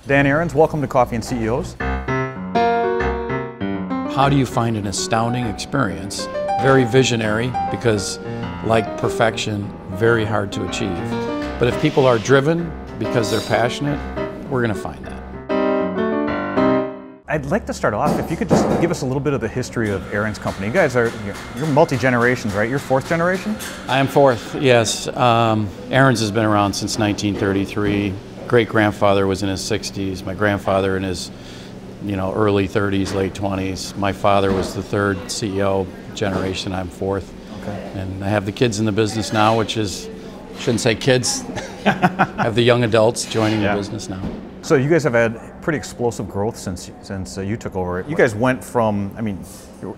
Dan Ariens, welcome to Coffee and CEOs. How do you find an astounding experience? Very visionary, because like perfection, very hard to achieve. But if people are driven because they're passionate, we're going to find that. I'd like to start off, if you could just give us a little bit of the history of Ariens Company. You guys are, you're multi-generations, right? You're fourth generation? I am fourth, yes. Ariens has been around since 1933. Great-grandfather was in his 60s. My grandfather in his early 30s, late 20s. My father was the third CEO generation. I'm fourth. Okay. And I have the kids in the business now, which is, shouldn't say kids, I have the young adults joining the business now. So you guys have had pretty explosive growth since you took over. You guys went from, I mean,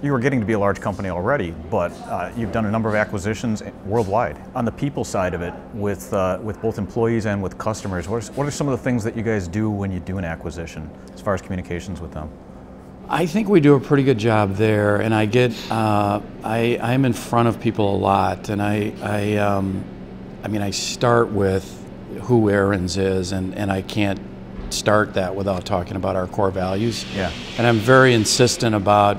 you were getting to be a large company already, but you've done a number of acquisitions worldwide. On the people side of it, with both employees and with customers, what are some of the things that you guys do when you do an acquisition, as far as communications with them? I think we do a pretty good job there, and I get, I'm in front of people a lot, and I start with who Ariens is, and I can't start that without talking about our core values. Yeah. And I'm very insistent about,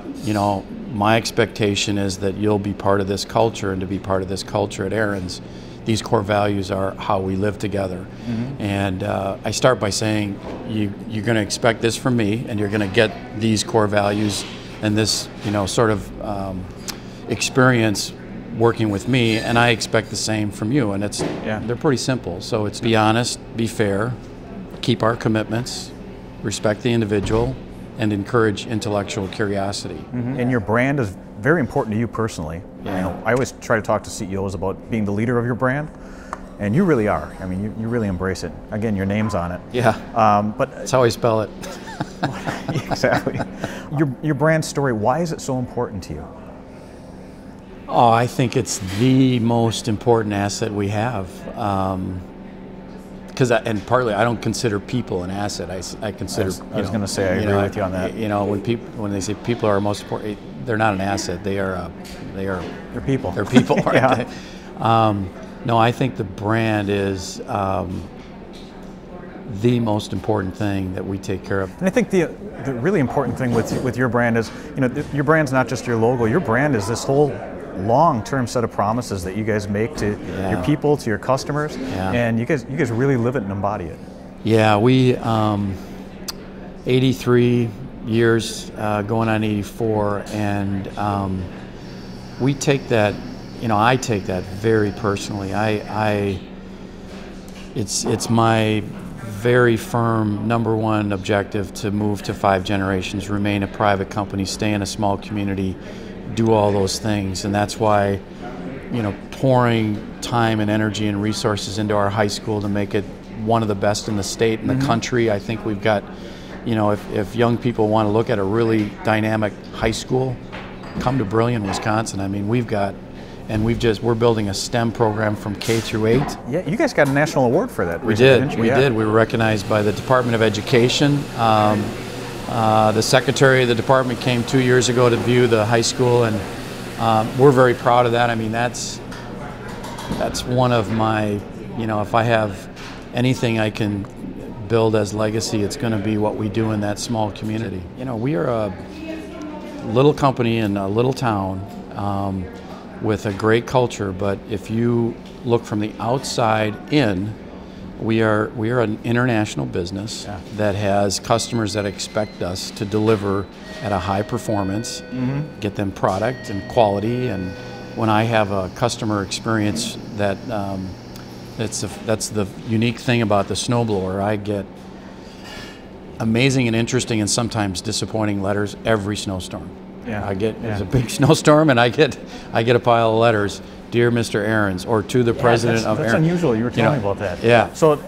my expectation is that you'll be part of this culture, and to be part of this culture at Ariens, these core values are how we live together. Mm-hmm. And I start by saying, you're going to expect this from me, and you're going to get these core values and this, sort of experience working with me, and I expect the same from you. And they're pretty simple. So it's be honest, be fair, keep our commitments, respect the individual, and encourage intellectual curiosity. Mm-hmm. And your brand is very important to you personally. Yeah. I always try to talk to CEOs about being the leader of your brand, and you really are. I mean, you really embrace it. Again, your name's on it. Yeah. But that's how I spell it. Exactly. Your brand story, why is it so important to you? Oh, I think it's the most important asset we have. And partly, I don't consider people an asset. I consider. I was going to say, I agree with you on that. When they say people are most important, they're not an asset. They're people. They're people, right? Yeah. No, I think the brand is the most important thing that we take care of. And I think the really important thing with your brand is, your brand's not just your logo. Your brand is this whole long-term set of promises that you guys make to your people, to your customers, and you guys really live it and embody it. Yeah, we 83 years, going on 84, and we take that. I take that very personally. It's my very firm #1 objective to move to 5 generations, remain a private company, stay in a small community, do all those things. And that's why, pouring time and energy and resources into our high school to make it one of the best in the state and the country. I think we've got, if young people want to look at a really dynamic high school, come to Brillion, Wisconsin. I mean, we're building a STEM program from K through 8. Yeah, you guys got a national award for that. We did. We were recognized by the Department of Education. The secretary of the department came 2 years ago to view the high school, and we're very proud of that. I mean, that's one of my, if I have anything I can build as legacy, it's going to be what we do in that small community. We are a little company in a little town with a great culture, but if you look from the outside in, we are an international business that has customers that expect us to deliver at a high performance, get them product and quality. And when I have a customer experience that's the unique thing about the snowblower. I get amazing and interesting and sometimes disappointing letters every snowstorm. Yeah. There's a big snowstorm, and I get a pile of letters. Dear Mr. Ariens, or to the president of Ariens. That's unusual. You were telling me about that. Yeah. So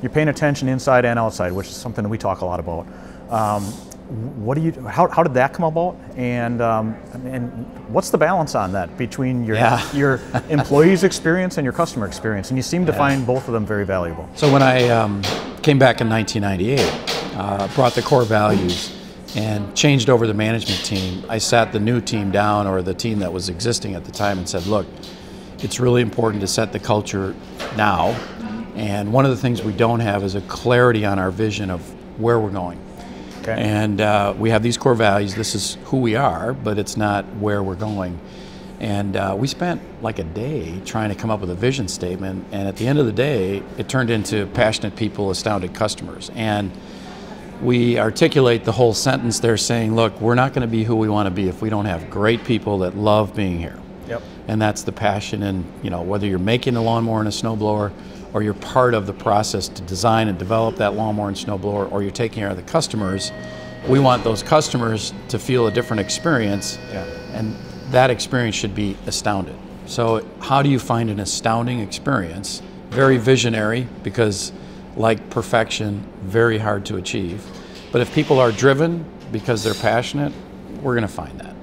you're paying attention inside and outside, which is something that we talk a lot about. How did that come about? And what's the balance on that between your employees' experience and your customer experience? And you seem to find both of them very valuable. So when I came back in 1998, brought the core values and changed over the management team, I sat the new team down, or the team that was existing at the time, and said, look, it's really important to set the culture now. And one of the things we don't have is a clarity on our vision of where we're going. Okay. And we have these core values. This is who we are, but it's not where we're going. And we spent like a day trying to come up with a vision statement, and at the end of the day, it turned into passionate people, astounded customers. And we articulate the whole sentence there saying, look, we're not going to be who we want to be if we don't have great people that love being here. Yep. And that's the passion. And whether you're making a lawnmower and a snowblower, or you're part of the process to design and develop that lawnmower and snowblower, or you're taking care of the customers, we want those customers to feel a different experience. Yeah. And that experience should be astounded. So how do you find an astounding experience? Very visionary, because like perfection, very hard to achieve. But if people are driven because they're passionate, we're going to find that.